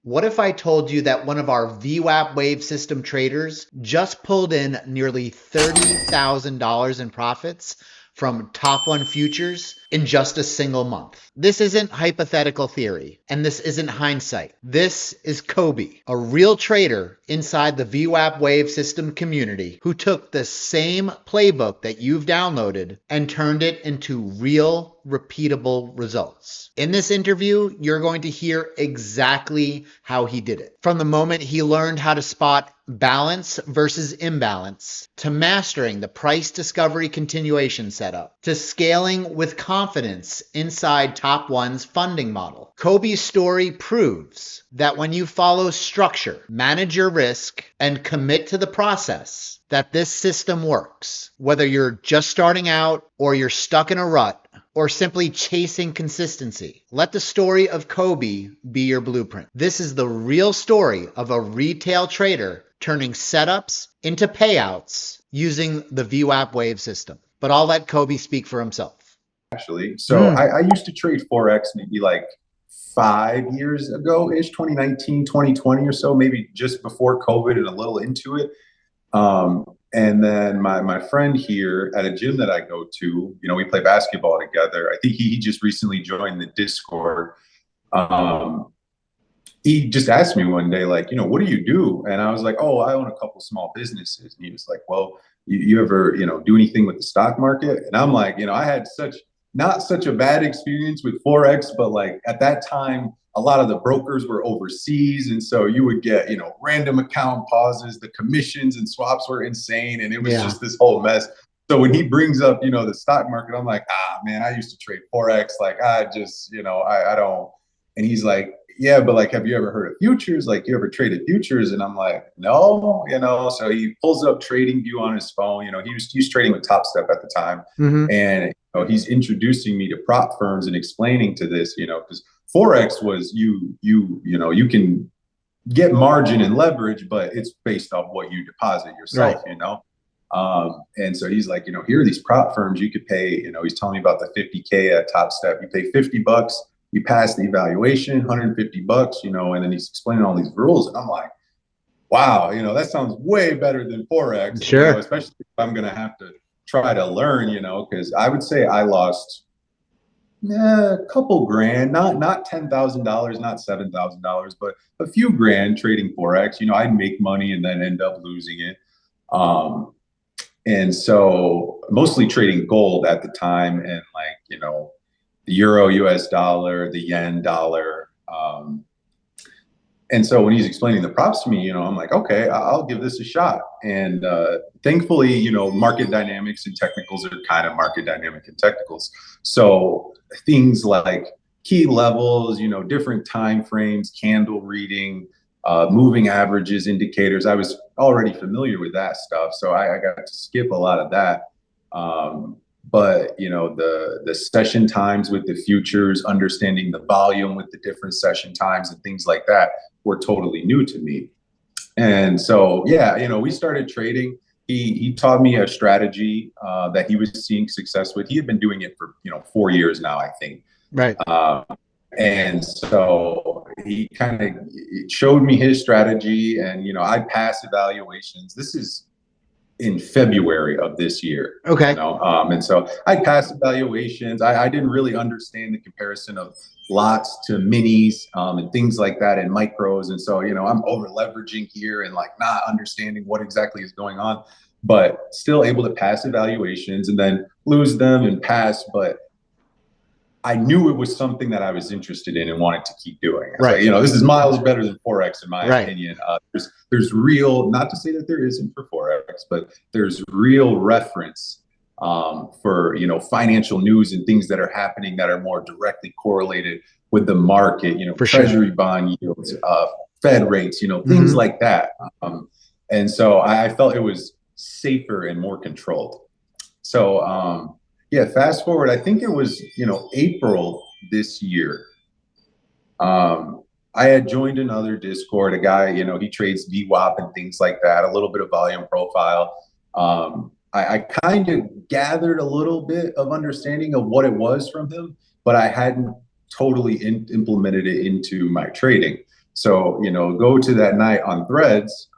What if I told you that one of our VWAP Wave system traders just pulled in nearly $30,000 in profits from top one futures in just a single month? This isn't hypothetical theory, and this isn't hindsight. This is Kobi, a real trader inside the VWAP Wave system community who took the same playbook that you've downloaded and turned it into real, repeatable results. In this interview, you're going to hear exactly how he did it. From the moment he learned how to spot balance versus imbalance, to mastering the price discovery continuation setup, to scaling with confidence inside Top One's funding model. Kobi's story proves that when you follow structure, manage your risk, and commit to the process, that this system works. Whether you're just starting out or you're stuck in a rut, or simply chasing consistency. Let the story of Kobi be your blueprint. This is the real story of a retail trader turning setups into payouts using the VWAP Wave system. But I'll let Kobi speak for himself. Actually, so I used to trade Forex maybe like 5 years ago-ish, 2019, 2020 or so, maybe just before COVID and a little into it. And then my friend here at a gym that I go to, we play basketball together. I think he just recently joined the Discord. He just asked me one day, like, what do you do? And I was like, oh, I own a couple small businesses. And he was like, well, you ever, do anything with the stock market? And I'm like, I had not such a bad experience with Forex, but like at that time, a lot of the brokers were overseas. And so you would get, random account pauses, the commissions and swaps were insane. And it was just this whole mess. So when he brings up, the stock market, I'm like, man, I used to trade Forex. Like, I just, I don't. And he's like, yeah, but like, have you ever heard of futures? Like, you ever traded futures? And I'm like, no, so he pulls up TradingView on his phone. He was trading with Top Step at the time. And he's introducing me to prop firms and explaining to this, because Forex was you can get margin and leverage, but it's based off what you deposit yourself, and so he's like, here are these prop firms you could pay, he's telling me about the 50K at Top Step. You pay $50, you pass the evaluation, $150, and then he's explaining all these rules. And I'm like, wow, that sounds way better than Forex. Sure. Especially if I'm going to have to try to learn, because I would say I lost a couple grand, not $10,000, not $7,000, but a few grand trading Forex. I'd make money and then end up losing it. And so mostly trading gold at the time, and like, the euro, US dollar, the yen, dollar. And so when he's explaining the props to me, I'm like, okay, I'll give this a shot. And thankfully, market dynamics and technicals are kind of market dynamic and technicals. So things like key levels, different time frames, candle reading, moving averages, indicators. I was already familiar with that stuff, so I got to skip a lot of that. But the session times with the futures, understanding the volume with the different session times and things like that were totally new to me. And so, we started trading. He taught me a strategy that he was seeing success with. He had been doing it for 4 years now, I think. Right. And so he kind of showed me his strategy, and I passed evaluations. This is in February of this year. Okay. And so I passed evaluations. I didn't really understand the comparison of lots to minis and things like that, and micros. And so, I'm over leveraging here and like not understanding what exactly is going on, but still able to pass evaluations and then lose them and pass. But I knew it was something that I was interested in and wanted to keep doing. Right. Like, this is miles better than Forex, in my opinion. There's real, not to say that there isn't for Forex, but there's real reference for, financial news and things that are happening that are more directly correlated with the market, For treasury sure. bond yields, Fed rates, things like that. And so I felt it was safer and more controlled. So, fast forward, I think it was, April this year. I had joined another Discord, a guy, he trades VWAP and things like that, a little bit of volume profile. I kind of gathered a little bit of understanding of what it was from him, but I hadn't totally implemented it into my trading. So, go to that night on Threads.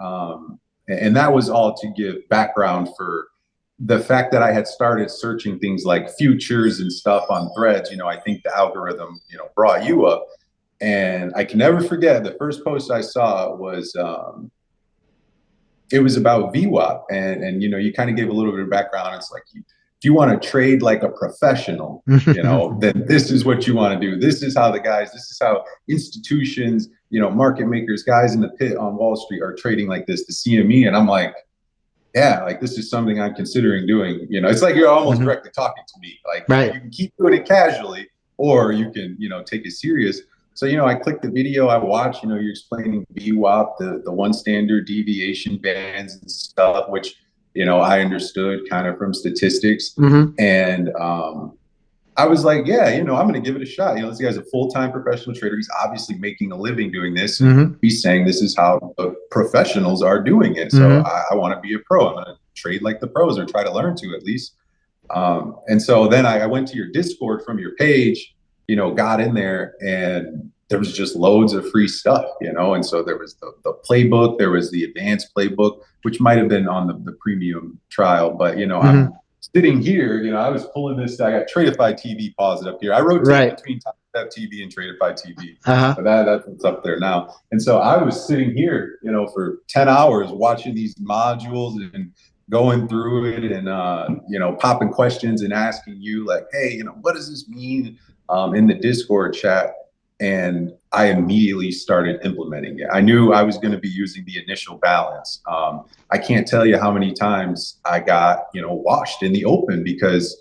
And that was all to give background for the fact that I had started searching things like futures and stuff on Threads. I think the algorithm, brought you up. And I can never forget the first post I saw was it was about VWAP, and you kind of gave a little bit of background. It's like, if you want to trade like a professional, then this is what you want to do. This is how this is how institutions, market makers, guys in the pit on Wall Street are trading like this, the CME. And I'm like, yeah, like this is something I'm considering doing. It's like you're almost directly talking to me. Like, right. You can keep doing it casually, or you can, take it serious. So, I clicked the video, I watched, you're explaining VWAP, the one standard deviation bands and stuff, which, I understood kind of from statistics. And I was like, yeah, I'm going to give it a shot. This guy's a full-time professional trader. He's obviously making a living doing this. And he's saying this is how the professionals are doing it. So I want to be a pro. I'm going to trade like the pros, or try to learn to at least. And so then I went to your Discord from your page, got in there, and there was just loads of free stuff, and so there was the playbook, there was the advanced playbook, which might have been on the premium trial, but I'm sitting here, I was pulling this, I got Tradeify TV paused up here. I rotate between Top Step TV and Tradeify TV. But that's what's up there now. And so I was sitting here, for 10 hours watching these modules and going through it, and popping questions and asking you like, hey, what does this mean, in the Discord chat. And I immediately started implementing it. I knew I was going to be using the initial balance. I can't tell you how many times I got, washed in the open, because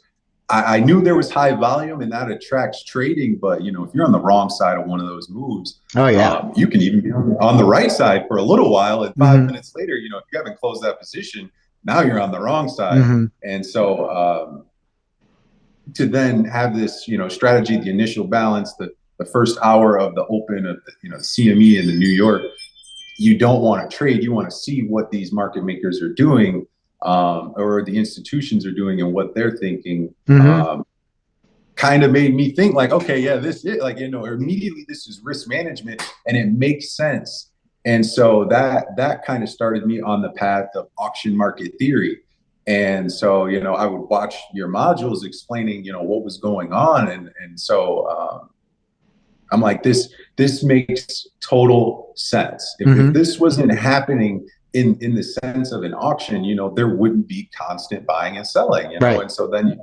I knew there was high volume and that attracts trading. But, if you're on the wrong side of one of those moves, you can even be on the right side for a little while. And 5 minutes later, if you haven't closed that position, now you're on the wrong side. And so to then have this, strategy, the initial balance, the first hour of the open of the, the CME in the New York, you don't want to trade. You want to see what these market makers are doing, or the institutions are doing, and what they're thinking. Kind of made me think like, okay, yeah, this is like, immediately this is risk management, and it makes sense. And so that kind of started me on the path of auction market theory. And so, I would watch your modules explaining, what was going on. And so, I'm like, this makes total sense. If this wasn't happening in the sense of an auction, there wouldn't be constant buying and selling, And so then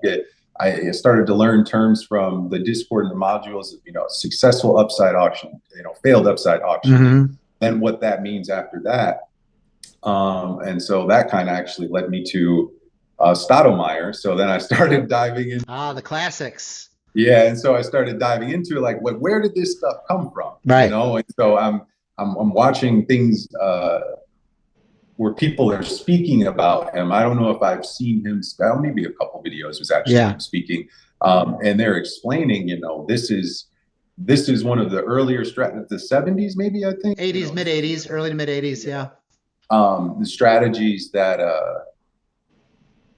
I started to learn terms from the Discord and the modules of, successful upside auction, failed upside auction, and what that means after that. And so that kind of actually led me to Stottlemyre. So then I started diving in. The classics. Yeah, and so I started diving into it, like, where did this stuff come from? And so I'm watching things where people are speaking about him. I don't know if I've seen him. Maybe a couple videos was actually him speaking, and they're explaining, this is one of the earlier the 70s, maybe, I think 80s, mid 80s, early to mid 80s, the strategies that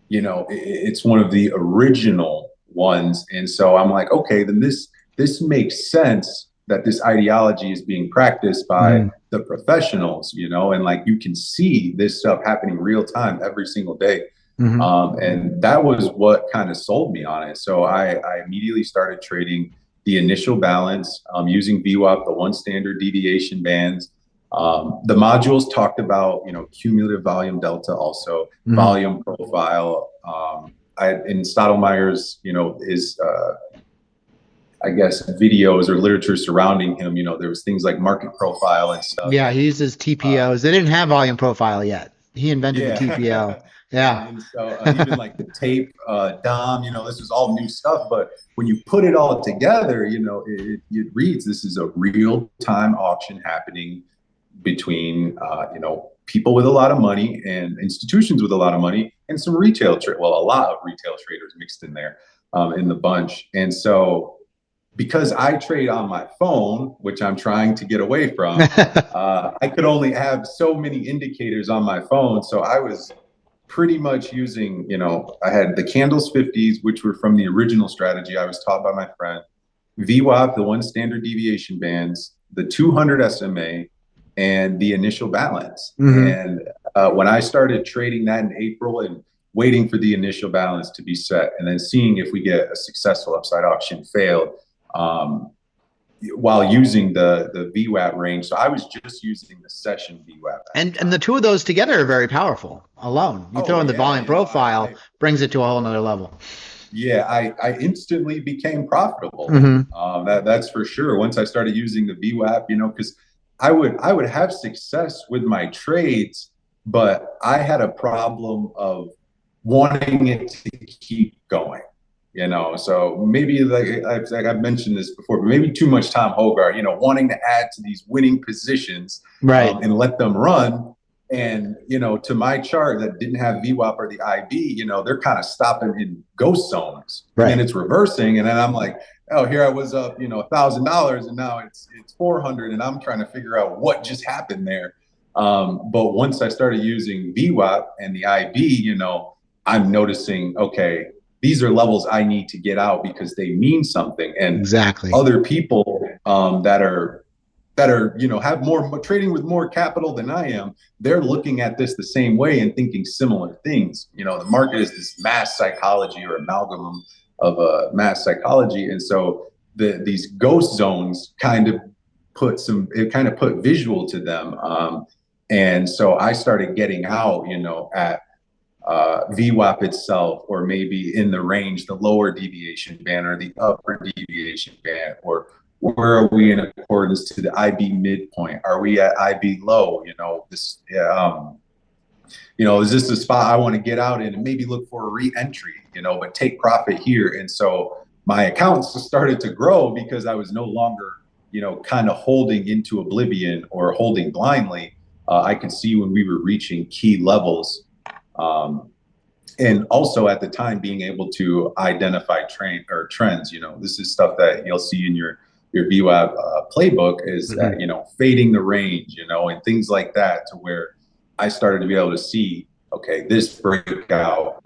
it's one of the original ones. And so I'm like, okay, then this makes sense that this ideology is being practiced by the professionals, and like you can see this stuff happening real time every single day. And that was what kind of sold me on it. So I immediately started trading the initial balance, using VWAP, the one standard deviation bands. The modules talked about, cumulative volume delta, also volume profile. In Stottlemyre's, his, I guess, videos or literature surrounding him, there was things like market profile and stuff. Yeah, he uses TPOs. They didn't have volume profile yet. He invented the TPO. Yeah. And so even like the tape, DOM, this is all new stuff. But when you put it all together, it reads, this is a real-time auction happening between, people with a lot of money and institutions with a lot of money, and some retail a lot of retail traders mixed in there, in the bunch. And so because I trade on my phone, which I'm trying to get away from, I could only have so many indicators on my phone. So I was pretty much using, I had the candles 50s, which were from the original strategy I was taught by my friend, VWAP, the one standard deviation bands, the 200 SMA, and the initial balance. Mm-hmm. And when I started trading that in April and waiting for the initial balance to be set, and then seeing if we get a successful upside auction failed, while using the VWAP range. So I was just using the session VWAP. And the two of those together are very powerful alone. You throw in the volume profile, brings it to a whole nother level. Yeah, I instantly became profitable. Mm-hmm. That's for sure. Once I started using the VWAP, because I would have success with my trades, but I had a problem of wanting it to keep going. So maybe like I've mentioned this before, but maybe too much Tom Hogarth, wanting to add to these winning positions, right, and let them run. And, to my chart that didn't have VWAP or the IB, they're kind of stopping in ghost zones, right, and then it's reversing. And then I'm like, oh, here I was up, $1,000, and now it's 400, and I'm trying to figure out what just happened there. But once I started using VWAP and the IB, I'm noticing, okay, these are levels I need to get out because they mean something. And exactly, other people that are have more trading with more capital than I am, they're looking at this the same way and thinking similar things. The market is this mass psychology or amalgam of mass psychology, and so these ghost zones kind of put visual to them, and so I started getting out, at VWAP itself, or maybe in the range, the lower deviation band or the upper deviation band, or where are we in accordance to the IB midpoint? Are we at IB low? Is this the spot I want to get out in and maybe look for a re-entry, but take profit here? And so my accounts started to grow because I was no longer, kind of holding into oblivion or holding blindly. I could see when we were reaching key levels. And also at the time being able to identify trends. This is stuff that you'll see in your VWAP playbook is that, fading the range, and things like that, to where I started to be able to see, okay, this breakout,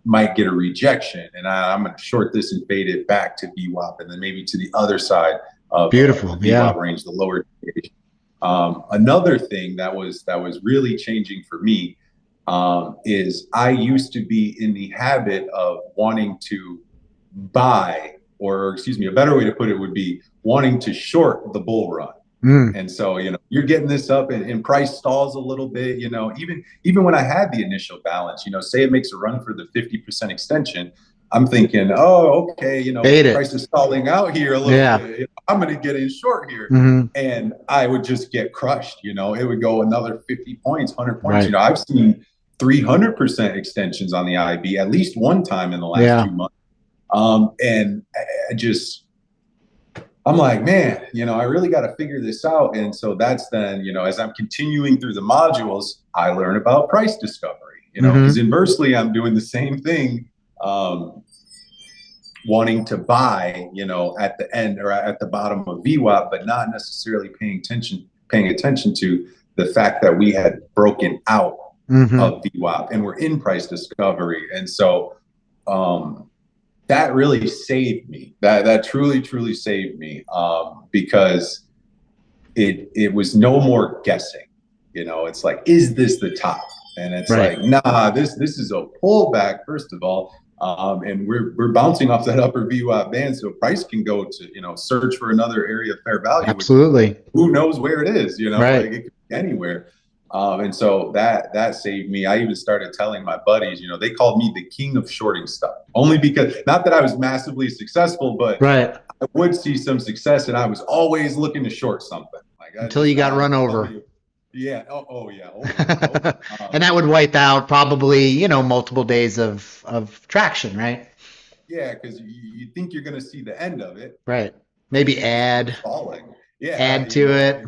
might get a rejection, and I'm going to short this and fade it back to VWAP, and then maybe to the other side of the VWAP range, the lower. Another thing that was really changing for me is I used to be in the habit of wanting to buy, or excuse me, a better way to put it would be wanting to short the bull run. And so, you're getting this up and price stalls a little bit, even when I had the initial balance, say it makes a run for the 50% extension. I'm thinking, oh, okay, price is stalling out here a little bit. I'm going to get in short here. And I would just get crushed. It would go another 50 points, 100 points. Right. I've seen 300% extensions on the IB at least one time in the last 2 months. And I'm like, man, I really got to figure this out. And so that's then, as I'm continuing through the modules, I learn about price discovery, because inversely, I'm doing the same thing, wanting to buy, at the end or at the bottom of VWAP, but not necessarily paying attention to the fact that we had broken out of VWAP and we're in price discovery. And so, that really saved me. That truly saved me, because it was no more guessing. It's like, is this the top? And it's like, nah, this is a pullback, first of all, and we're bouncing off that upper VWAP band, so price can go to search for another area of fair value. Absolutely. Who knows where it is? Right. Like, it could be anywhere. And so that saved me. I even started telling my buddies, they called me the king of shorting stuff, only because, not that I was massively successful, but I would see some success and I was always looking to short something. Until you got run over. Yeah. Oh yeah. Over. And that would wipe out probably, multiple days of traction, right? Yeah, because you think you're going to see the end of it. Right. Maybe add to it.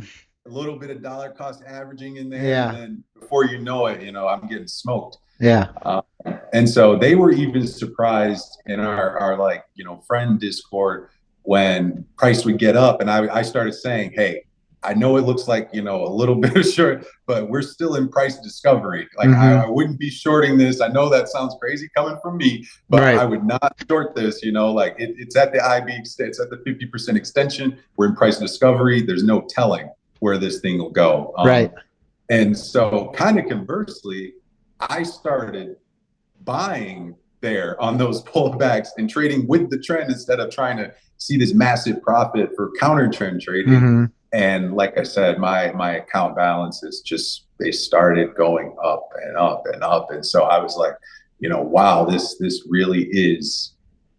A little bit of dollar cost averaging in there, and then before you know it, I'm getting smoked. And so they were even surprised in our friend Discord when price would get up, and I started saying, hey, I know it looks like, you know, a little bit of short, but we're still in price discovery. Like Mm-hmm. I wouldn't be shorting this. I know that sounds crazy coming from me, but I Right. would not short this, you know, like it's at the IB, it's at the 50% extension. We're in price discovery. There's no telling where this thing will go. Right. And so kind of conversely, I started buying there on those pullbacks and trading with the trend instead of trying to see this massive profit for counter trend trading. Mm-hmm. And like I said, my account balances just they started going up and up and up. And so I was like, you know, wow, this really is,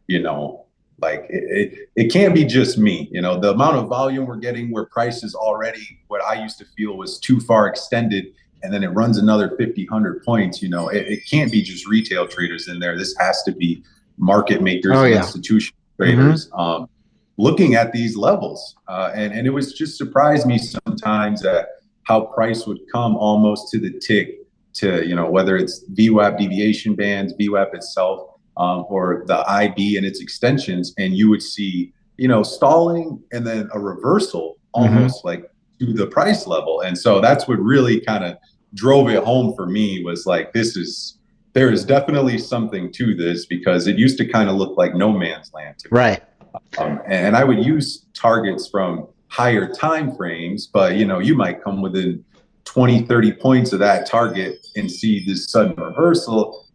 you know, like it can't be just me. You know, the amount of volume we're getting where price is already what I used to feel was too far extended, and then it runs another 50, 100 points, you know, it can't be just retail traders in there. This has to be market makers Oh and yeah. institutional Mm-hmm. traders looking at these levels. And it was just surprised me sometimes at how price would come almost to the tick to, you know, whether it's VWAP deviation bands, VWAP itself, or the IB and its extensions. And you would see, you know, stalling and then a reversal Mm-hmm. almost like to the price level. And so that's what really kind of drove it home for me was like, there is definitely something to this because it used to kind of look like no man's land to me. Right. And I would use targets from higher time frames, but you know, you might come within 20, 30 points of that target and see this sudden reversal.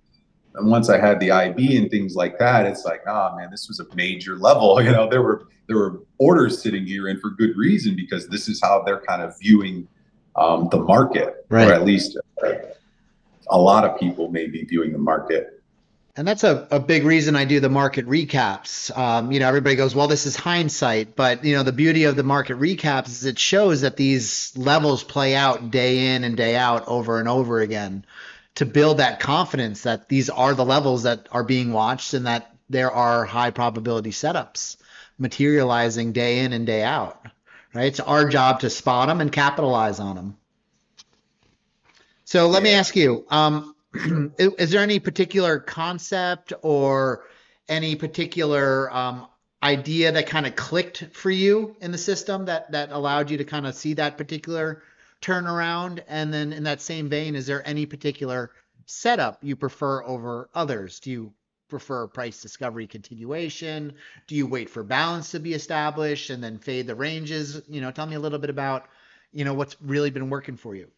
And once I had the IB and things like that, it's like, ah, man, this was a major level. You know, there were orders sitting here, and for good reason because this is how they're kind of viewing the market, or Right. at least a lot of people may be viewing the market. And that's a big reason I do the market recaps. You know, everybody goes, well, this is hindsight. But, you know, the beauty of the market recaps is it shows that these levels play out day in and day out over and over again to build that confidence that these are the levels that are being watched and that there are high probability setups materializing day in and day out. Right? It's our job to spot them and capitalize on them. So let me Yeah, ask you, sure. is there any particular concept or any particular idea that kind of clicked for you in the system that allowed you to kind of see that particular turnaround? And then in that same vein, is there any particular setup you prefer over others? Do you prefer price discovery continuation? Do you wait for balance to be established and then fade the ranges? You know, tell me a little bit about, you know, what's really been working for you.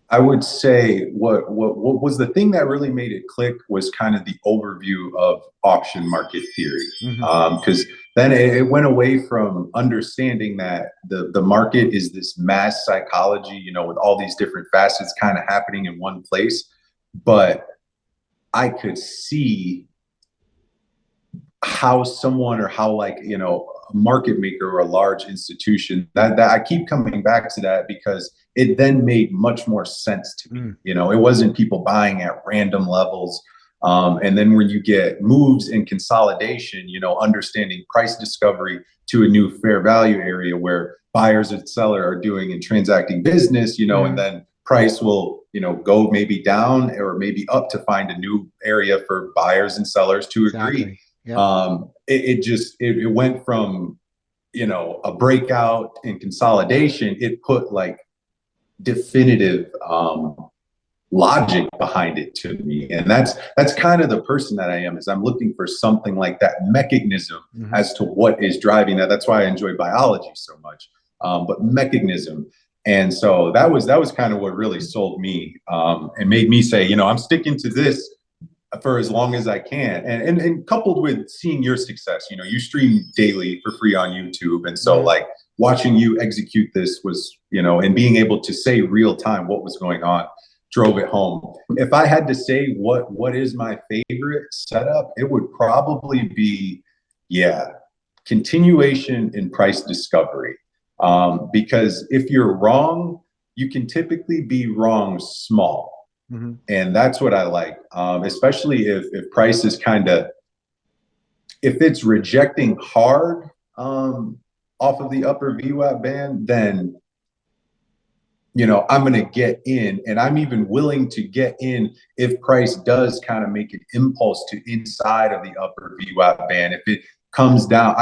I would say what was the thing that really made it click was kind of the overview of auction market theory, Mm-hmm. because then it went away from understanding that the market is this mass psychology, you know, with all these different facets kind of happening in one place, but I could see how someone or how like you know a market maker or a large institution that I keep coming back to that because it then made much more sense to me. Mm. You know, it wasn't people buying at random levels. And then when you get moves in consolidation, you know, understanding price discovery to a new fair value area where buyers and seller are doing and transacting business, you know, and Mm. then price will, you know, go maybe down or maybe up to find a new area for buyers and sellers to agree. Exactly. Yep. It went from, you know, a breakout and consolidation. It put like definitive logic behind it to me, and that's kind of the person that I am. Is I'm looking for something like that mechanism Mm-hmm. as to what is driving that. That's why I enjoy biology so much. But mechanism. And so that was kind of what really sold me and made me say, you know, I'm sticking to this for as long as I can. And coupled with seeing your success, you know, you stream daily for free on YouTube. And so Mm-hmm. like watching you execute this was, you know, and being able to say real time what was going on drove it home. If I had to say what is my favorite setup, it would probably be, yeah, continuation in price discovery. Because if you're wrong, you can typically be wrong small, Mm-hmm. and that's what I like, especially if price is kind of if it's rejecting hard off of the upper VWAP band, then you know I'm going to get in, and I'm even willing to get in if price does kind of make an impulse to inside of the upper VWAP band. If it comes down,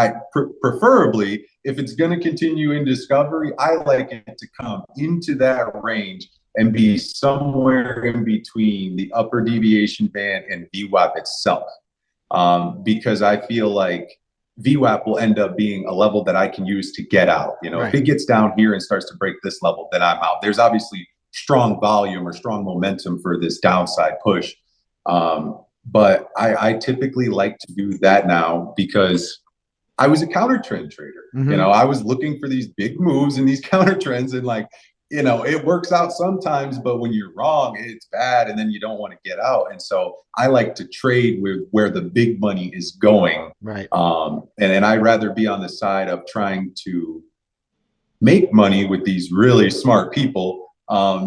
preferably if it's going to continue in discovery, I like it to come into that range and be somewhere in between the upper deviation band and VWAP itself. Because I feel like VWAP will end up being a level that I can use to get out. You know, Right. if it gets down here and starts to break this level, then I'm out. There's obviously strong volume or strong momentum for this downside push. But I typically like to do that now because I was a counter trend trader. You know, I was looking for these big moves and these counter trends, and like, you know, it works out sometimes, but when you're wrong, it's bad, and then you don't want to get out. And so I like to trade with where the big money is going. Right. And I'd rather be on the side of trying to make money with these really smart people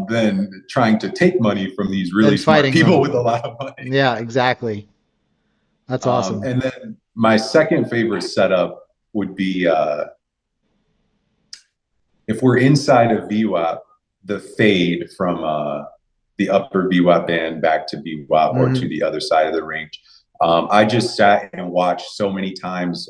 than trying to take money from these really smart people with a lot of money. Yeah, exactly. That's awesome. And then my second favorite setup would be if we're inside of VWAP, the fade from the upper VWAP band back to VWAP or to the other side of the range. I just sat and watched so many times,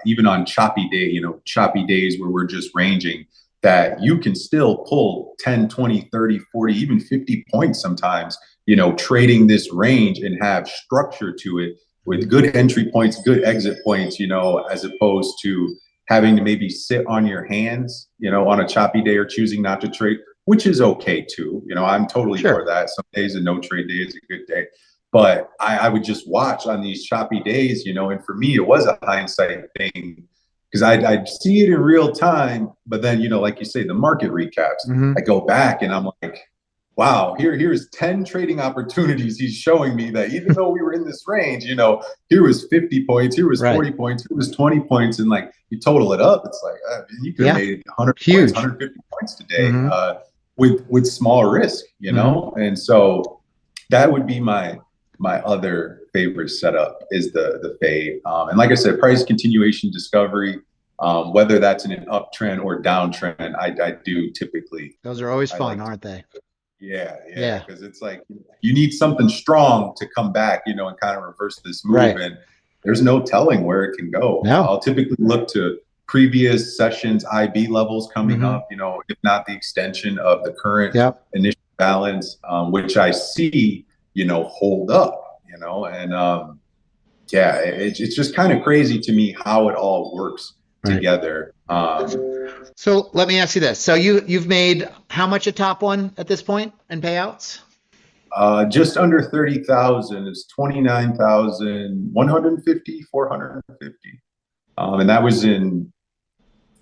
even on choppy day, you know, choppy days where we're just ranging, that you can still pull 10, 20, 30, 40, even 50 points sometimes, you know, trading this range and have structure to it with good entry points, good exit points, you know, as opposed to having to maybe sit on your hands, you know, on a choppy day or choosing not to trade, which is okay too. You know, I'm totally for that. Some days a no trade day is a good day. But I would just watch on these choppy days, you know, and for me, it was a hindsight thing because I'd see it in real time. But then, you know, like you say, the market recaps, I go back and I'm like, wow, here's 10 trading opportunities he's showing me that even though we were in this range, you know, here was 50 points, here was 40 points, here was 20 points. And like you total it up, it's like you could have made 100 points, 150 points today with small risk, you know? And so that would be my other favorite setup is the fade. And like I said, price continuation discovery, whether that's in an uptrend or downtrend, I do typically. Those are always fun, aren't they? Yeah. Because it's like you need something strong to come back, you know, and kind of reverse this move. And there's no telling where it can go. I'll typically look to previous sessions, IB levels coming up, you know, if not the extension of the current initial balance, which I see, you know, hold up, you know, and it's just kind of crazy to me how it all works together. So let me ask you this. So you've made how much a top one at this point in payouts? Just under 30,000 is 29,150, 450. And that was in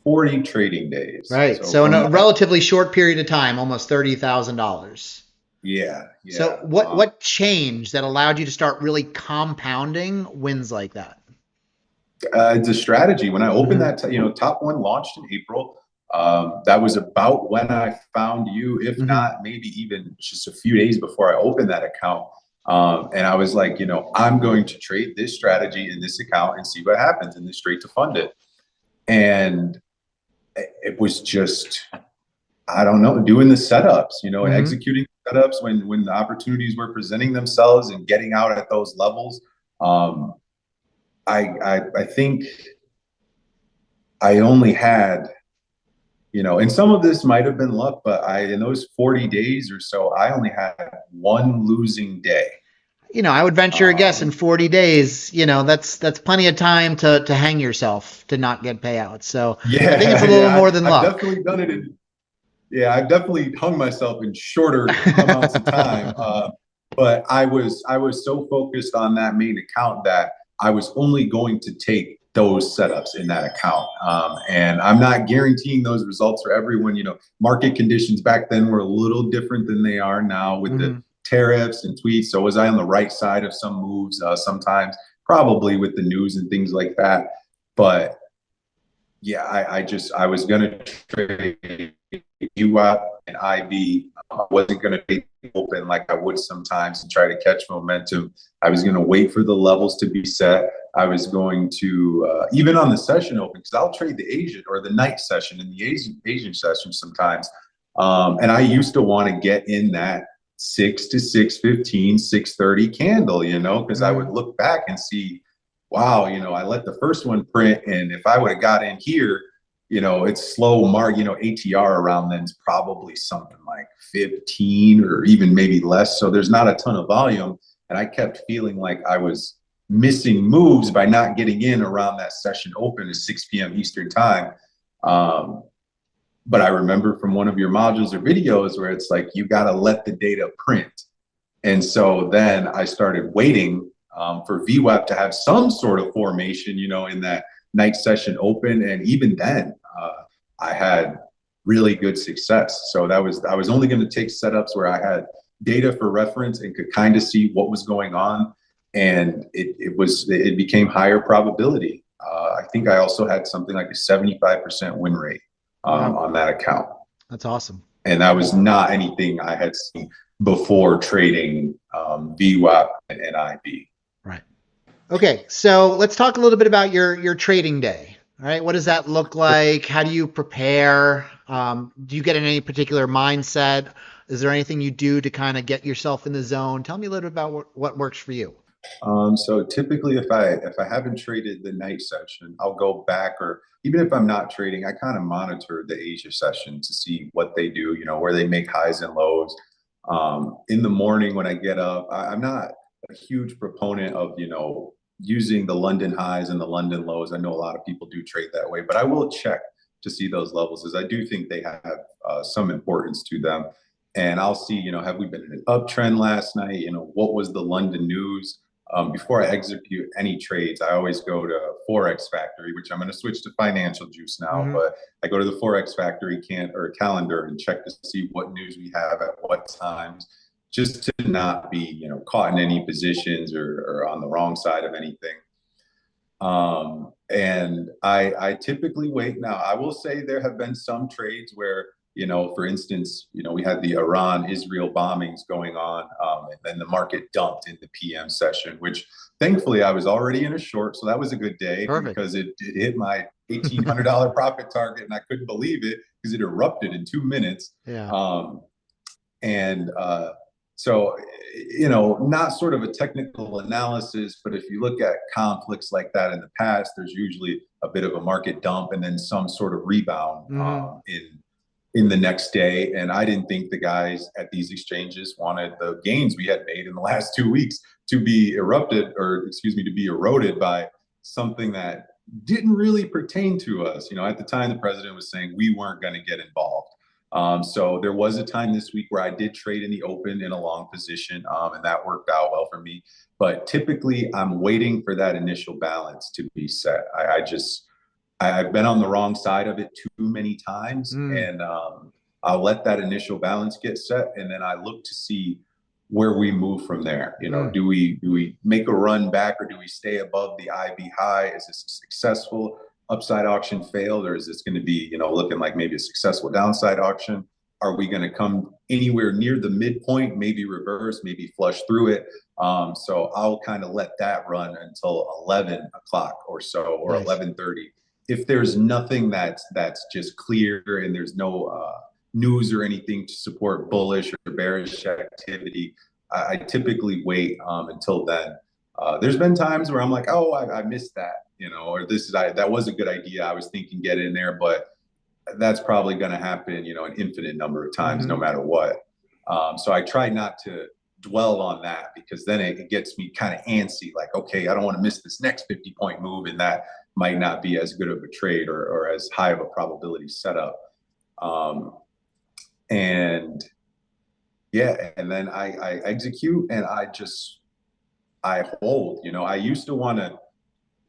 40 trading days. Right. So in a relatively short period of time, almost $30,000. Yeah. So what changed that allowed you to start really compounding wins like that? It's a strategy. When I opened that, you know, top one launched in April. That was about when I found you, if not maybe even just a few days before I opened that account. And I was like, you know, I'm going to trade this strategy in this account and see what happens in this straight to fund it. And it was just, I don't know, doing the setups, you know, and executing setups when the opportunities were presenting themselves and getting out at those levels. I think I only had, you know, and some of this might have been luck, but in those 40 days or so, I only had one losing day. You know, I would venture a guess in 40 days, you know, that's plenty of time to hang yourself to not get payouts. So I think it's a little more than luck. I've definitely done it I've definitely hung myself in shorter amounts of time. But I was so focused on that main account that I was only going to take those setups in that account. And I'm not guaranteeing those results for everyone. You know, market conditions back then were a little different than they are now with the tariffs and tweets. So was I on the right side of some moves? Sometimes probably with the news and things like that. But yeah, I was going to trade VWAP and IB. I wasn't going to take open like I would sometimes and try to catch momentum. I was going to wait for the levels to be set. I was going to, even on the session open, because I'll trade the Asian or the night session and the Asian session sometimes. And I used to want to get in that 6 to 6:15, 6:30 candle, you know, because I would look back and see, wow, I let the first one print, and if I would have got in here, it's slow mark, ATR around then is probably something like 15 or even maybe less. So there's not a ton of volume. And I kept feeling like I was missing moves by not getting in around that session open at 6 p.m. Eastern time. Um, but I remember from one of your modules or videos where it's like, you got to let the data print. And so then I started waiting for VWAP to have some sort of formation, in that night session open. And even then, I had really good success. So I was only going to take setups where I had data for reference and could kind of see what was going on. And it became higher probability. I think I also had something like a 75% win rate Wow, on that account. that's awesome. And that was not anything I had seen before trading VWAP and NIB. Right. Okay, so let's talk a little bit about your trading day. All right, what does that look like? How do you prepare? Do you get in any particular mindset? Is there anything you do to kind of get yourself in the zone? Tell me a little bit about what works for you. So typically, if I haven't traded the night session, I'll go back, or even if I'm not trading, I kind of monitor the Asia session to see what they do, where they make highs and lows. In the morning when I get up, I'm not a huge proponent of using the London highs and the London lows. I know a lot of people do trade that way, but I will check to see those levels, as I do think they have some importance to them. And I'll see, have we been in an uptrend last night? What was the London news? Before I execute any trades, I always go to Forex Factory, which I'm going to switch to Financial Juice now. Mm-hmm. But I go to the Forex Factory calendar and check to see what news we have at what times, just to not be caught in any positions or on the wrong side of anything. And I typically wait. Now, I will say there have been some trades where, for instance, we had the Iran-Israel bombings going on, and then the market dumped in the PM session, which thankfully I was already in a short. So that was a good day Perfect. because it hit my $1,800 profit target, and I couldn't believe it because it erupted in 2 minutes. Yeah. And so, not sort of a technical analysis, but if you look at conflicts like that in the past, there's usually a bit of a market dump and then some sort of rebound Mm-hmm. in the next day. And I didn't think the guys at these exchanges wanted the gains we had made in the last 2 weeks to be to be eroded by something that didn't really pertain to us. At the time, the president was saying we weren't going to get involved. So there was a time this week where I did trade in the open in a long position, and that worked out well for me. But typically, I'm waiting for that initial balance to be set. I've been on the wrong side of it too many times, Mm. and I'll let that initial balance get set, and then I look to see where we move from there. Mm. Do we make a run back, or do we stay above the IB high? Is this successful? Upside auction failed, or is this going to be, looking like maybe a successful downside auction? Are we going to come anywhere near the midpoint, maybe reverse, maybe flush through it? So I'll kind of let that run until 11 o'clock or so, or Nice. 11:30. If there's nothing that's just clear and there's no news or anything to support bullish or bearish activity, I typically wait until then. There's been times where I'm like, oh, I missed that, or that was a good idea. I was thinking get in there, but that's probably going to happen, an infinite number of times, Mm-hmm. no matter what. So I try not to dwell on that, because then it gets me kind of antsy, like, okay, I don't want to miss this next 50-point move, and that might not be as good of a trade or as high of a probability setup. And yeah, and then I execute, and I hold.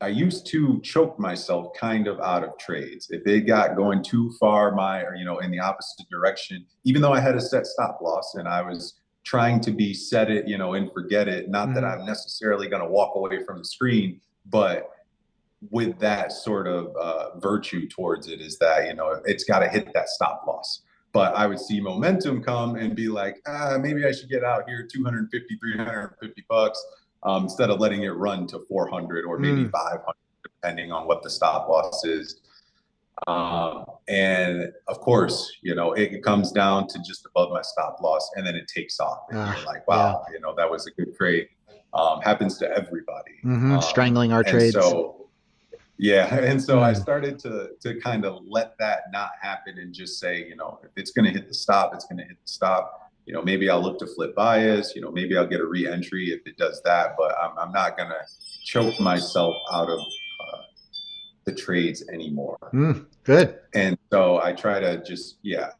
I used to choke myself kind of out of trades if it got going too far in the opposite direction, even though I had a set stop loss and I was trying to be set it, and forget it. Not that Mm-hmm. I'm necessarily going to walk away from the screen, but with that sort of virtue towards it, is that, it's got to hit that stop loss. But I would see momentum come and be like, maybe I should get out here 250, 350 bucks, instead of letting it run to 400 or maybe 500, depending on what the stop loss is. And of course, it comes down to just above my stop loss, and then it takes off, and you're like, Yeah. wow, that was a good trade. Happens to everybody. Strangling our And trades. so, yeah. And so I Mm. started to kind of let that not happen and just say, if it's going to hit the stop, it's going to hit the stop. Maybe I'll look to flip bias, maybe I'll get a re-entry if it does that, but I'm not going to choke myself out of the trades anymore. Good. And so I try to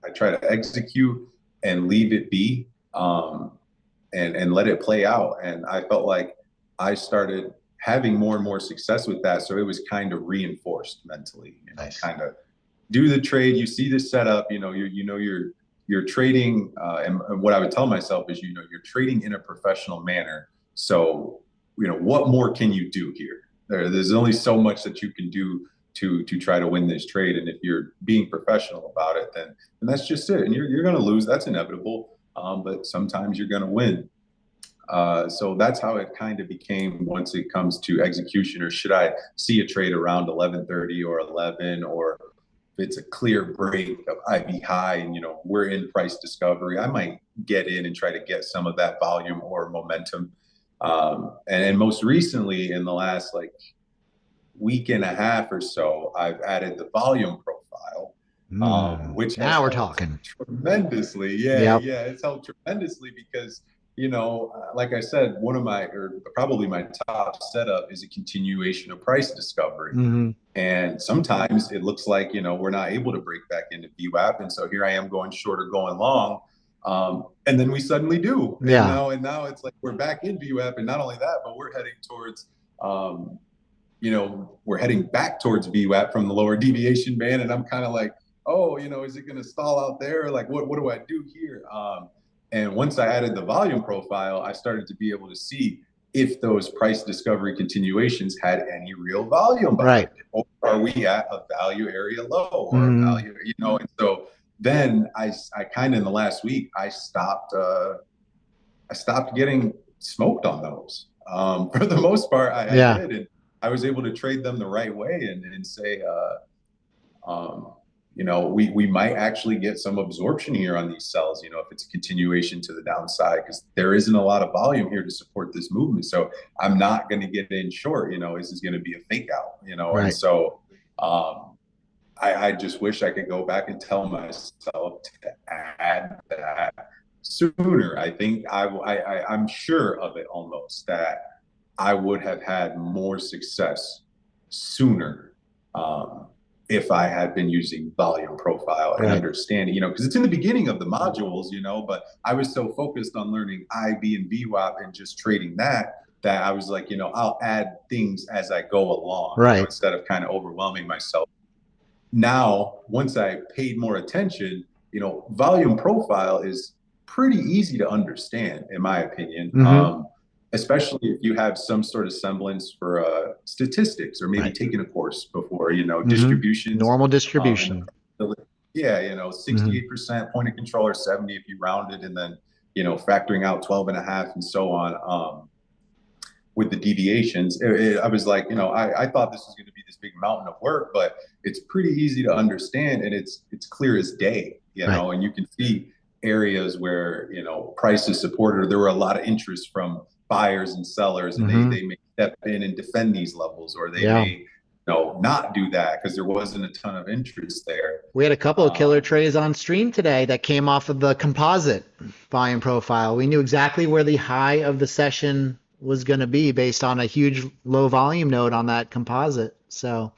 I try to execute and leave it be, and let it play out. And I felt like I started having more and more success with that. So it was kind of reinforced mentally, Nice. kind of do the trade. You see the setup, you're trading. And what I would tell myself is, you're trading in a professional manner. So, what more can you do here? There's only so much that you can do to try to win this trade. And if you're being professional about it, then that's just it. And you're going to lose. That's inevitable. But sometimes you're going to win. So that's how it kind of became once it comes to execution, or should I see a trade around 11:30 or 11, or if it's a clear break of IB high and, we're in price discovery, I might get in and try to get some of that volume or momentum. And most recently in the last like week and a half or so, I've added the volume profile, which has Now we're helped talking. tremendously. Yeah, Yep. yeah, it's helped tremendously because, like I said, one of my, or probably my top setup is a continuation of price discovery. And sometimes it looks like, we're not able to break back into VWAP. And so here I am going short or going long. And then we suddenly do. Yeah. And now it's like we're back in VWAP. And not only that, but we're heading towards, we're heading back towards VWAP from the lower deviation band. And I'm kind of like, oh, is it going to stall out there? Like, what do I do here? And once I added the volume profile, I started to be able to see if those price discovery continuations had any real volume behind it. Or are we at a value area low or a value, and so then I kind of in the last week, I stopped getting smoked on those. For the most part, I did. And I was able to trade them the right way and say, we might actually get some absorption here on these sells, if it's a continuation to the downside, because there isn't a lot of volume here to support this movement. So I'm not going to get in short, this is going to be a fake out, and so I just wish I could go back and tell myself to add that sooner. I think I'm sure of it almost that I would have had more success sooner, if I had been using volume profile and understanding, because it's in the beginning of the modules, but I was so focused on learning IB and VWAP and just trading that I was like, I'll add things as I go along, instead of kind of overwhelming myself. Now, once I paid more attention, volume profile is pretty easy to understand, in my opinion. Especially if you have some sort of semblance for statistics, or maybe taking a course before, distributions. Normal distribution. 68% point of control, or 70 if you rounded, and then, factoring out 12 and a half and so on. With the deviations, I was like, I thought this was going to be this big mountain of work, but it's pretty easy to understand, and it's clear as day, and you can see areas where, price is supported. There were a lot of interest from buyers and sellers, and they may step in and defend these levels, or they may not do that because there wasn't a ton of interest there. We had a couple of killer trades on stream today that came off of the composite volume profile. We knew exactly where the high of the session was going to be based on a huge low volume node on that composite. So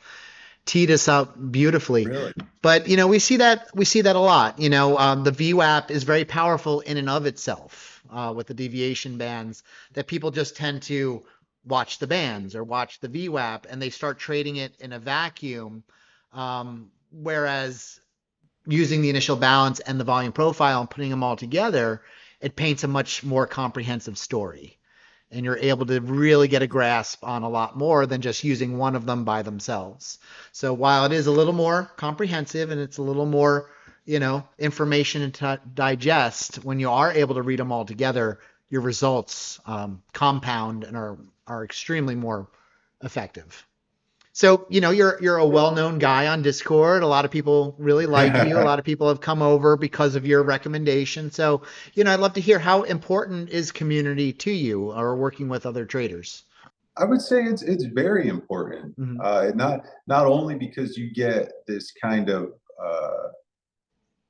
teed us up beautifully. Really? But we see that a lot. The VWAP is very powerful in and of itself, with the deviation bands, that people just tend to watch the bands or watch the VWAP and they start trading it in a vacuum. Whereas using the initial balance and the volume profile and putting them all together, it paints a much more comprehensive story. And you're able to really get a grasp on a lot more than just using one of them by themselves. So while it is a little more comprehensive and it's a little more, information to digest, when you are able to read them all together, your results compound and are extremely more effective. So, you're a well-known guy on Discord. A lot of people really like you. A lot of people have come over because of your recommendation. So, I'd love to hear how important is community to you or working with other traders. I would say it's very important. Hmm. Not only because you get this kind of uh,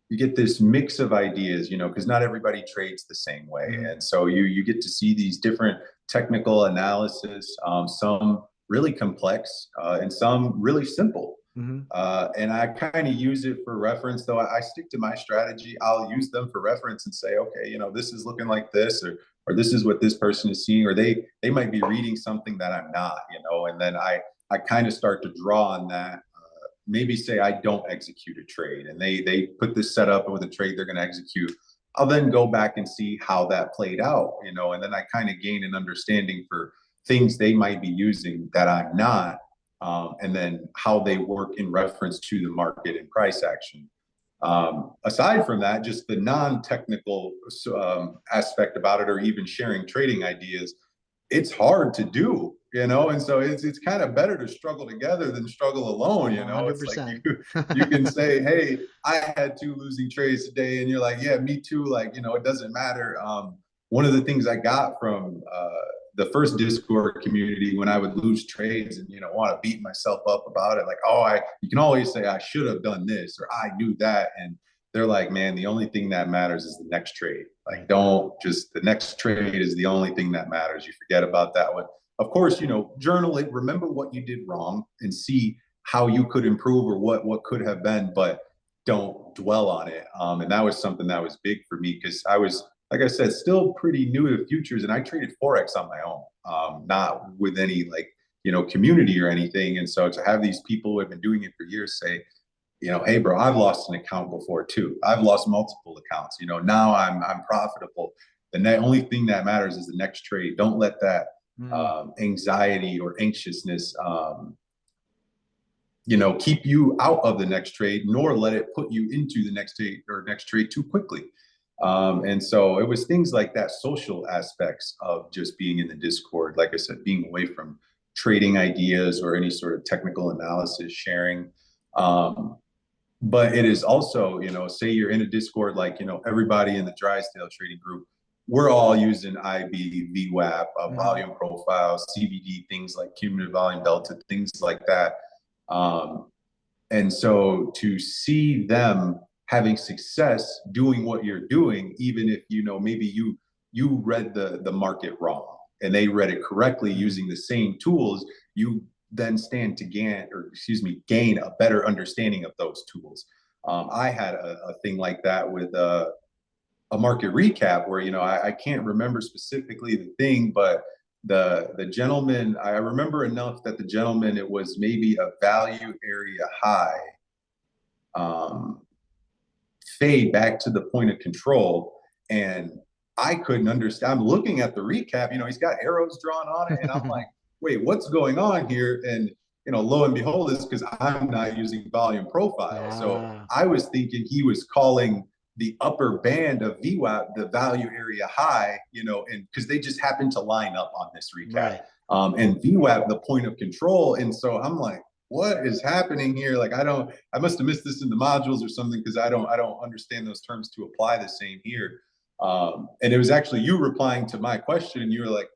you get this mix of ideas, because not everybody trades the same way, Hmm. and so you get to see these different technical analysis, some really complex and some really simple. Hmm. And I kind of use it for reference, though I stick to my strategy. I'll use them for reference and say, okay, this is looking like this, or this is what this person is seeing, or they might be reading something that I'm not, and then I kind of start to draw on that. Maybe say I don't execute a trade, and they put this setup with a trade they're going to execute. I'll then go back and see how that played out, and then I kind of gain an understanding for things they might be using that I'm not, and then how they work in reference to the market and price action. Aside from that, just the non-technical aspect about it, or even sharing trading ideas, it's hard to do, and so it's kind of better to struggle together than struggle alone. It's like 100%. you can say, hey, I had 2 losing trades today, and you're like, yeah, me too, like, it doesn't matter. One of the things I got from the first Discord community, when I would lose trades and want to beat myself up about it, like, oh, I you can always say I should have done this or I knew that, and they're like, man, the only thing that matters is the next trade. Like, Right. don't just the next trade is the only thing that matters. You forget about that one. Of course, journal it, remember what you did wrong, and see how you could improve, or what could have been, but don't dwell on it. And that was something that was big for me, because I was, like I said, still pretty new to futures, and I traded forex on my own, not with any like community or anything. And so to have these people who have been doing it for years say, hey, bro, I've lost an account before too. I've lost multiple accounts. Now I'm profitable. The only thing that matters is the next trade. Don't let that Mm. anxiety or anxiousness, keep you out of the next trade, nor let it put you into the next trade too quickly. And so it was things like that, social aspects of just being in the Discord. Like I said, being away from trading ideas or any sort of technical analysis sharing. But it is also, say you're in a Discord, like, everybody in the Drysdale trading group, we're all using IB, VWAP, Hmm. volume profile, CVD, things like cumulative volume delta, things like that. Um, and so to see them having success doing what you're doing, even if maybe you read the market wrong and they read it correctly Hmm. using the same tools, you then stand to gain a better understanding of those tools. I had a thing like that with a market recap where I can't remember specifically the thing, but the gentleman, I remember enough that the gentleman, it was maybe a value area high, um, fade back to the point of control, and I couldn't understand. I'm looking at the recap, he's got arrows drawn on it, and I'm like, wait, what's going on here? And lo and behold, it's because I'm not using volume profile. So Ah, I was thinking he was calling the upper band of VWAP the value area high, and because they just happened to line up on this recap. right. And VWAP the point of control. And so I'm like, what is happening here? Like, I must have missed this in the modules or something, because I don't understand those terms to apply the same here. And it was actually you replying to my question, and you were like,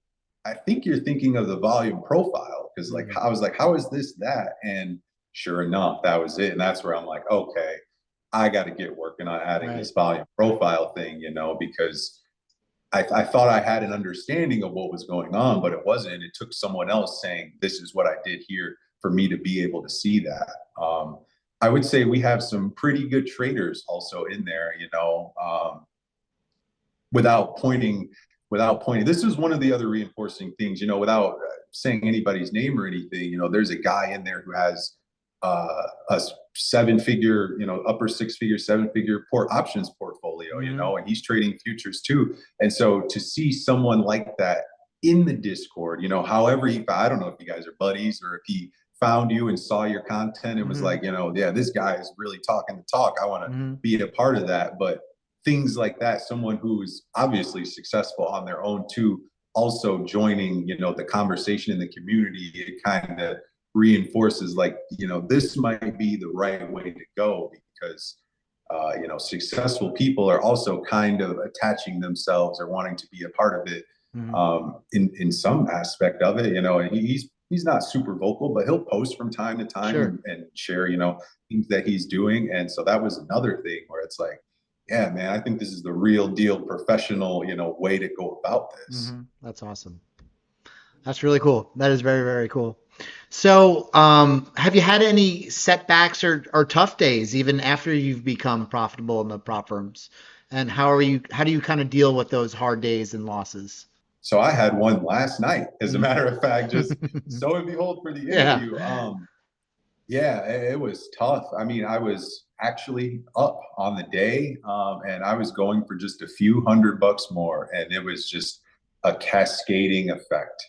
I think you're thinking of the volume profile, because like Mm. I was like, how is this that? And sure enough, that was it. And that's where I'm like, okay, I got to get working on adding Right. this volume profile thing, because I thought I had an understanding of what was going on, but it wasn't. It took someone else saying, this is what I did here, for me to be able to see that. I would say we have some pretty good traders also in there, without pointing, This is one of the other reinforcing things, without saying anybody's name or anything. There's a guy in there who has a 7-figure, upper 6-figure, 7-figure port options portfolio, Hmm. and he's trading futures too. And so to see someone like that in the Discord, however I don't know if you guys are buddies, or if he found you and saw your content and was Hmm. like, yeah, this guy is really talking the talk. I want to Hmm. be a part of that. But things like that, someone who is obviously successful on their own too, also joining, the conversation in the community, it kind of reinforces like, this might be the right way to go, because successful people are also kind of attaching themselves or wanting to be a part of it, Mhm. in some aspect of it. And he's not super vocal, but he'll post from time to time Sure. and share, things that he's doing. And so that was another thing where it's like, yeah, man, I think this is the real deal professional, way to go about this. That's awesome. That's really cool. That is very, very cool. So, have you had any setbacks or tough days even after you've become profitable in the prop firms? And how do you kind of deal with those hard days and losses? So I had one last night, as a Mm. matter of fact, just so and behold for the Yeah. interview. Yeah, it was tough. I mean, I was actually up on the day, and I was going for just a few $100 more, and it was just a cascading effect.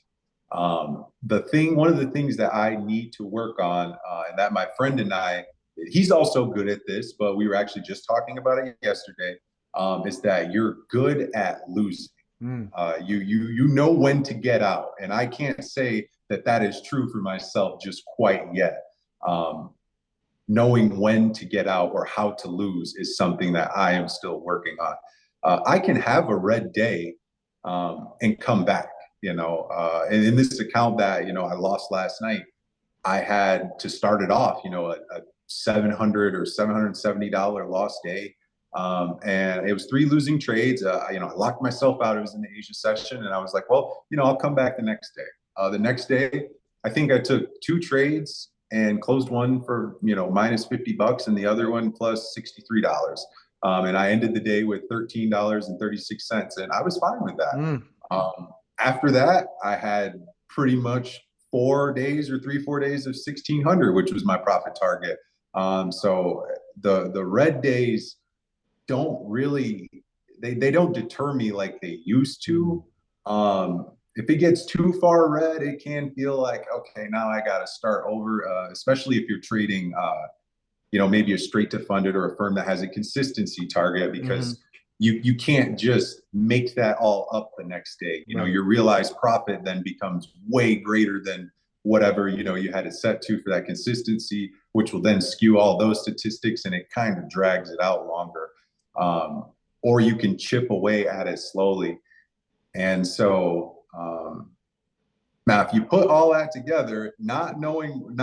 One of the things that I need to work on, and that my friend and I, he's also good at this, but we were actually just talking about it yesterday, is that you're good at losing. Mm. You know when to get out, and I can't say that that is true for myself just quite yet. Um, Knowing when to get out or how to lose is something that I am still working on. I can have a red day, and come back. And in this account that I lost last night, I had to start it off, a $700 or $770 lost day. And it was three losing trades. I locked myself out. It was in the Asia session, and I was like, well, I'll come back the next day. The next day, I think I took two trades and closed one for minus $50 and the other one plus $63. And I ended the day with $13.36, and I was fine with that. Mm. After that, I had pretty much 4 days or 3 4 days of 1600, which was my profit target. So the red days don't really, they don't deter me like they used to. If it gets too far red, it can feel like, okay, now I got to start over, especially if you're trading, maybe a straight to funded or a firm that has a consistency target, Hmm. because you can't just make that all up the next day. Right. Your realized profit then becomes way greater than whatever you had it set to for that consistency, which will then skew all those statistics, and it kind of drags it out longer. Um, or you can chip away at it slowly. And so, now, if you put all that together, not knowing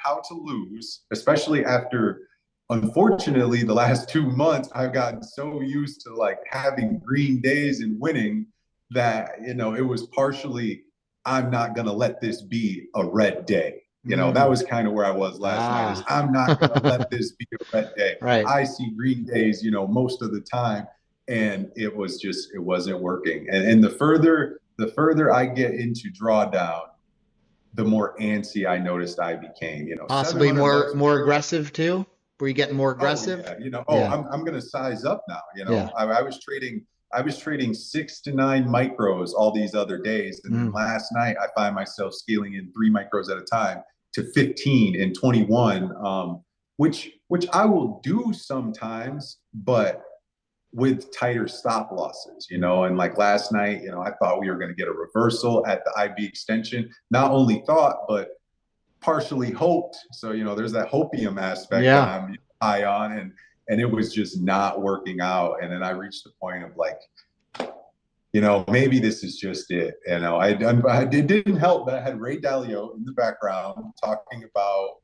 how to lose, especially after, unfortunately, the last 2 months, I've gotten so used to like having green days and winning that it was partially, I'm not gonna let this be a red day. That Mm. was kind of where I was last night. Is Ah. I'm not gonna let this be a red day. Right. I see green days, most of the time, and it wasn't working. And the further I get into drawdown, the more antsy I noticed I became. seven Possibly hundred more bucks. more aggressive too. Were you getting more Oh aggressive? yeah, Yeah. I'm gonna size up now. Yeah. I was trading 6 to 9 micros all these other days, and then Mm. last night I find myself scaling in 3 micros at a time to 15 and 21, which I will do sometimes, but with tighter stop losses. And like last night, I thought we were going to get a reversal at the IB extension. Not only thought, but partially hoped. So, there's that hopium aspect that Yeah. I'm high on, and it was just not working out. And then I reached the point of like, maybe this is just it. It didn't help that I had Ray Dalio in the background talking about,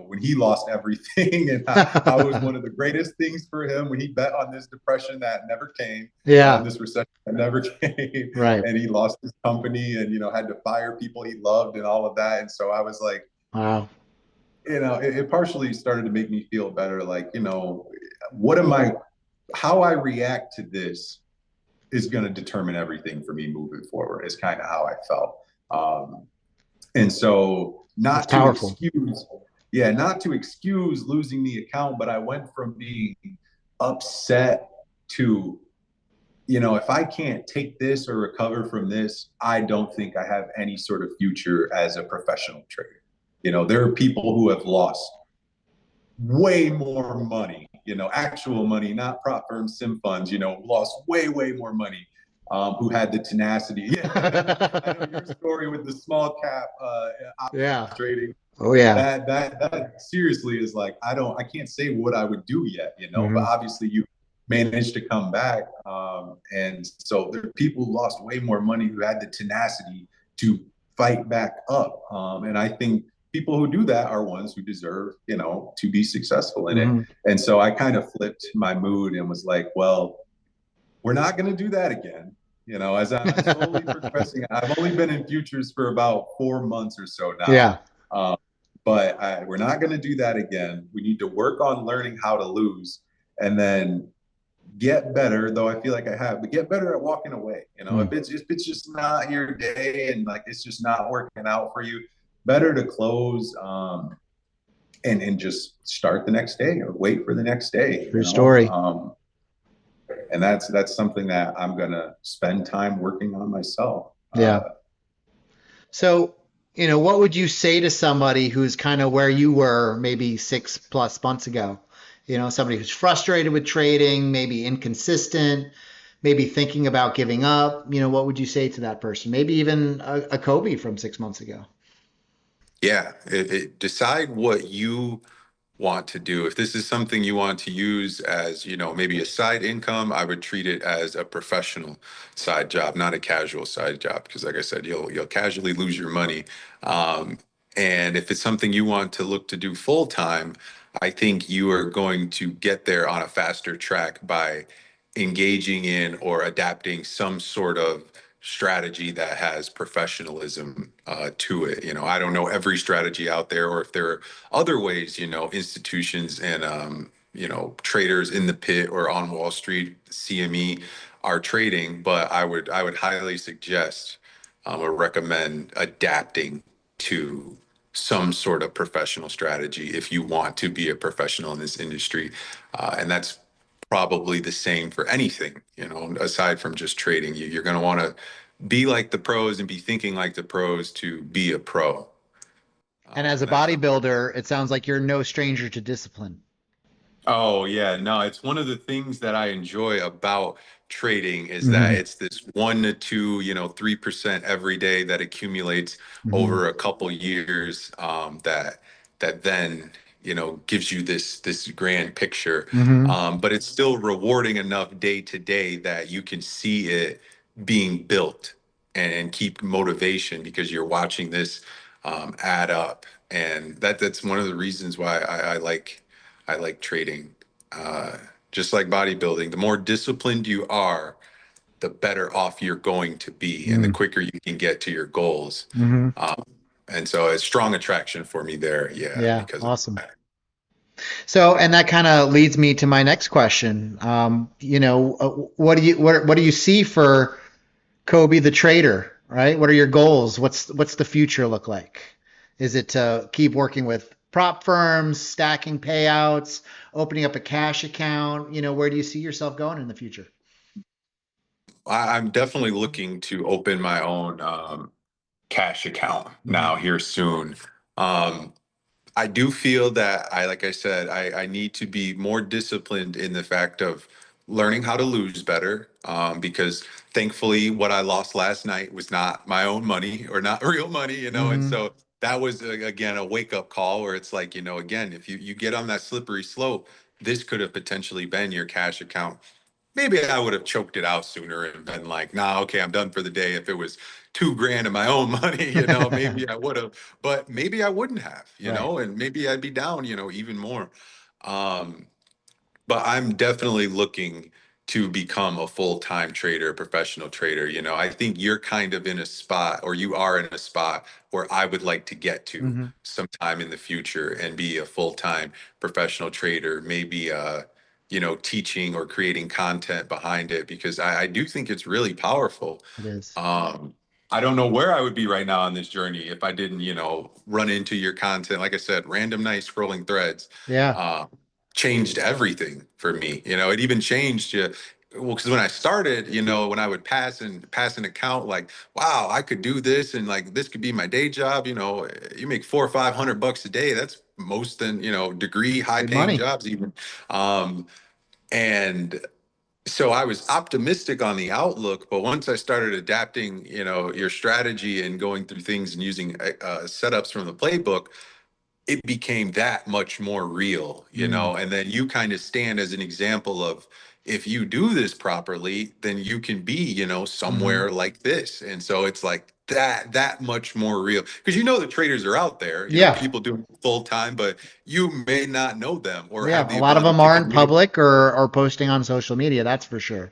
when he lost everything, and how it was one of the greatest things for him when he bet on this depression that never came, Yeah. this recession that never came, Right. and he lost his company and, had to fire people he loved and all of that. And so I was like, Wow. it partially started to make me feel better. Like, what am I, how I react to this is going to determine everything for me moving forward, is kind of how I felt. And so That's not to powerful. excuse, yeah, not to excuse losing the account, but I went from being upset to, if I can't take this or recover from this, I don't think I have any sort of future as a professional trader. There are people who have lost way more money, actual money, not prop firms, sim funds, lost way, way more money who had the tenacity. Yeah, I know your story with the small cap Yeah. trading. Oh yeah. That seriously is like I can't say what I would do yet, but Hmm. obviously you managed to come back, and so there are people who lost way more money who had the tenacity to fight back up, and I think people who do that are ones who deserve, to be successful in it. Hmm. And so I kind of flipped my mood and was like, well, we're not going to do that again. As I'm slowly progressing, I've only been in futures for about 4 months or so now. Yeah. Um, but we're not going to do that again. We need to work on learning how to lose and then get better, though I feel like I have, but get better at walking away. Mm. If it's just not your day and like it's just not working out for you, better to close, and just start the next day or wait for the next day, True story. and that's something that I'm gonna spend time working on myself. Yeah. So, what would you say to somebody who's kind of where you were maybe 6+ months ago? Somebody who's frustrated with trading, maybe inconsistent, maybe thinking about giving up. What would you say to that person? Maybe even a Kobe from 6 months ago. Yeah, decide what you want to do. If this is something you want to use as, maybe a side income, I would treat it as a professional side job, not a casual side job, because like I said, you'll casually lose your money. Um, and if it's something you want to look to do full time, I think you are going to get there on a faster track by engaging in or adapting some sort of strategy that has professionalism to it. I don't know every strategy out there, or if there are other ways, institutions and traders in the pit or on Wall Street, CME, are trading. But I would highly suggest or recommend adapting to some sort of professional strategy if you want to be a professional in this industry, and that's probably the same for anything, aside from just trading. You're going to want to be like the pros and be thinking like the pros to be a pro. And as a And that's bodybuilder, it sounds like you're no stranger to discipline. Oh yeah, no, it's one of the things that I enjoy about trading is that Hmm. it's this 1 to 2, 3% every day that accumulates Hmm. over a couple years, that then gives you this grand picture. Hmm. But it's still rewarding enough day to day that you can see it being built and keep motivation because you're watching this add up, and that's one of the reasons why I like trading. Uh, just like bodybuilding, the more disciplined you are, the better off you're going to be, and the quicker you can get to your goals. Hmm. Um, and so, a strong attraction for me there, yeah, Yeah, because of awesome. that. So, and that kind of leads me to my next question. What do you see for Kobe the trader, right? What are your goals? What's the future look like? Is it to keep working with prop firms, stacking payouts, opening up a cash account? Where do you see yourself going in the future? I'm definitely looking to open my own cash account Hmm. now here soon. Um, I do feel that like I said, I need to be more disciplined in the fact of learning how to lose better. Because thankfully, what I lost last night was not my own money or not real money, and Hmm. so that was again a wake up call where it's like, again, if you get on that slippery slope, this could have potentially been your cash account. Maybe I would have choked it out sooner and been like, nah, okay, I'm done for the day. If it was 2 grand of my own money, maybe I would have, but maybe I wouldn't have, Right. and maybe I'd be down, even more. Um, but I'm definitely looking to become a full-time trader, a professional trader. I think you're kind of in a spot, or you are in a spot where I would like to get to Hmm. sometime in the future and be a full-time professional trader, maybe teaching or creating content behind it, because I do think it's really powerful. It is. um, I don't know where I would be right now on this journey if I didn't, run into your content. Like I said, random night scrolling threads Yeah. uh, changed everything for me. It even changed well, because when I started, when I would pass an account, like, wow, I could do this, and like this could be my day job. You make 400 or 500 bucks a day. That's most than degree high Good paying money. jobs even. Um, and so I was optimistic on the outlook, but once I started adapting, your strategy and going through things and using setups from the playbook, it became that much more real, Mm. and then you kind of stand as an example of, if you do this properly, then you can be, Hmm. somewhere like this. And so it's like that much more real, because the traders are out there, Yeah. people doing it full time, but you may not know them or Yeah. have A the lot of ability them to are in communicate, public or posting on social media. That's for sure.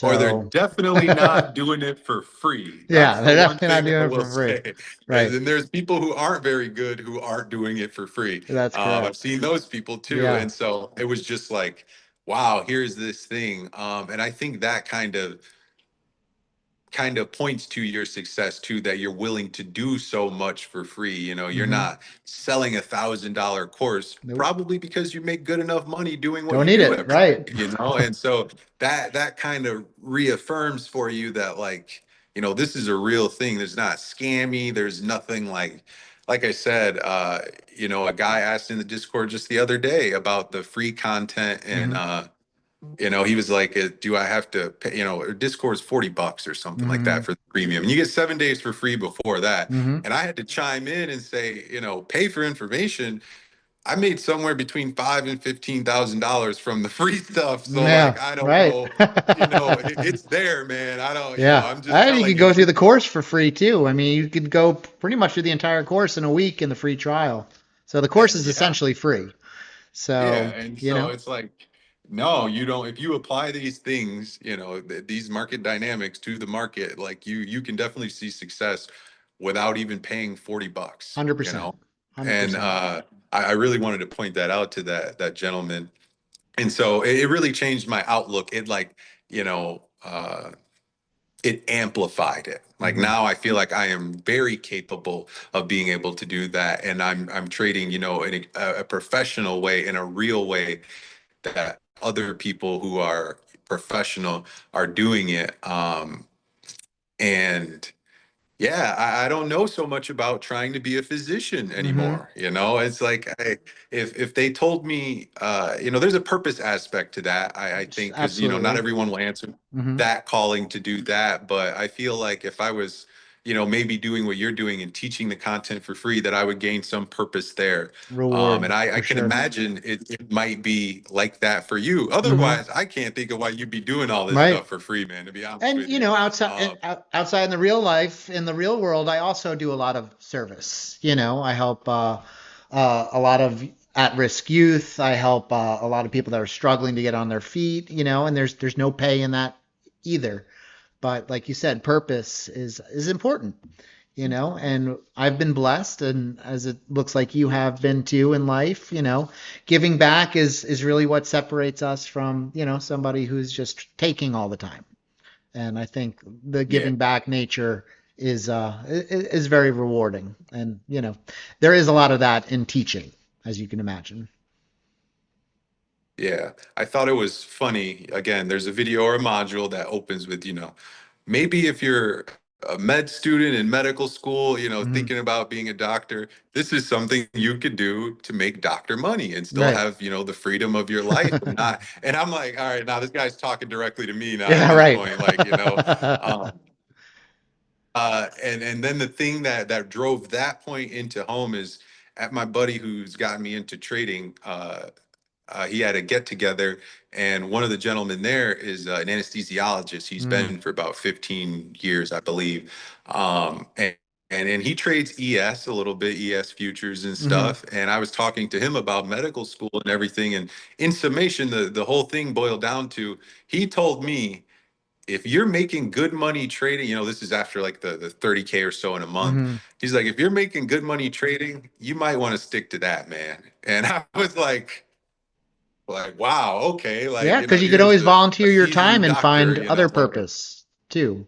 or they're So, definitely not doing it for free. yeah, That's the they're one definitely not thing I doing it will for free. say. And Right. then there's people who aren't very good who aren't doing it for free. That's I've correct. seen those people too. Yeah. And so it was just like, wow, here's this thing. And I think that kind of points to your success too, that you're willing to do so much for free. You're Hmm. not selling $1,000 course Nope. probably because you make good enough money doing what Don't you need do it. every Right. day, and so that kind of reaffirms for you that, like, this is a real thing. There's not scammy, there's nothing like I said, a guy asked in the Discord just the other day about the free content, and Hmm. he was like, "Do I have to pay?" Discord's $40 or something like Hmm. that for the premium, and you get 7 days for free before that. Hmm. And I had to chime in and say, pay for information. I made somewhere between $5,000 and $15,000 from the free stuff. So, Yeah. like, I don't Right. know, it's there, man. I don't, Yeah. I'm just And you telling could you. go through the course for free too. I mean, you could go pretty much through the entire course in a week in the free trial. So the course is Yeah, essentially free. yeah. So, And you so know, it's like, no, you don't. If you apply these things, these market dynamics to the market, like, you can definitely see success without even paying $40. 100%. And 100%. I really wanted to point that out to that gentleman. And so it really changed my outlook. It, like, you know, uh, it amplified it. Like, Hmm. now I feel like I am very capable of being able to do that, and I'm trading, in a professional way, in a real way, that other people who are professional are doing it. And yeah, I don't know so much about trying to be a physician Hmm. anymore. It's like, if they told me, there's a purpose aspect to that. I think, because not Absolutely. everyone will answer Hmm. that calling to do that, but I feel like if I was, maybe doing what you're doing and teaching the content for free, that I would gain some purpose there. And Reward I for can sure. imagine it might be like that for you. Hmm. Otherwise, I can't think of why you'd be doing all this Right. stuff for free, man. To be honest And with you. Um, outside in the real life, in the real world, I also do a lot of service. I help a lot of at-risk youth. I help a lot of people that are struggling to get on their feet. And there's no pay in that either. But like you said, purpose is important. And I've been blessed, and as it looks like you have been too in life. Giving back is really what separates us from somebody who's just taking all the time. And I think the yeah. giving back nature is very rewarding. And there is a lot of that in teaching, as you can imagine. Yeah, I thought it was funny. Again, there's a video or a module that opens with, maybe if you're a med student in medical school, Hmm. thinking about being a doctor, this is something you could do to make doctor money and still Right. have, the freedom of your life, and not. And I'm like, all right, now this guy's talking directly to me now at Yeah. this Right. point, like, um, and then the thing that drove that point into home is, at my buddy who's gotten me into trading. He had a get together, and one of the gentlemen there is an anesthesiologist. He's Mm. been for about 15 years, I believe. And he trades ES a little bit, ES futures and Hmm. stuff. And I was talking to him about medical school and everything. And in summation, the whole thing boiled down to, he told me, if you're making good money trading, this is after like the 30K or so in a month. Hmm. He's like, if you're making good money trading, you might want to stick to that, man. And I was like, wow, okay, like, Yeah, because you could here's always a volunteer your time seasoned and doctor, find other like, purpose too.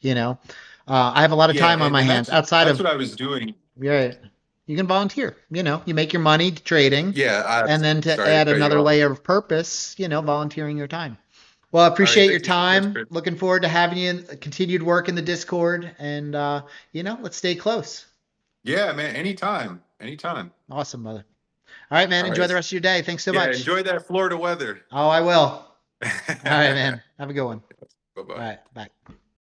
You know, I have a lot of yeah, time on my and hands outside that's of. what I was doing. Right. You can volunteer. You make your money trading, Yeah, and then to sorry to add cut you another off. layer of purpose, volunteering your time. Well, I All right, appreciate your thank you so much, time. Chris. Looking forward to having you in continued work in the Discord, and let's stay close. Yeah, man, anytime, anytime. Awesome, brother. All right, man. All Enjoy right, the rest of your day. Thanks so yeah, much. enjoy that Florida weather. Oh, I will. All right, man. Have a good one. Bye All bye. right, bye.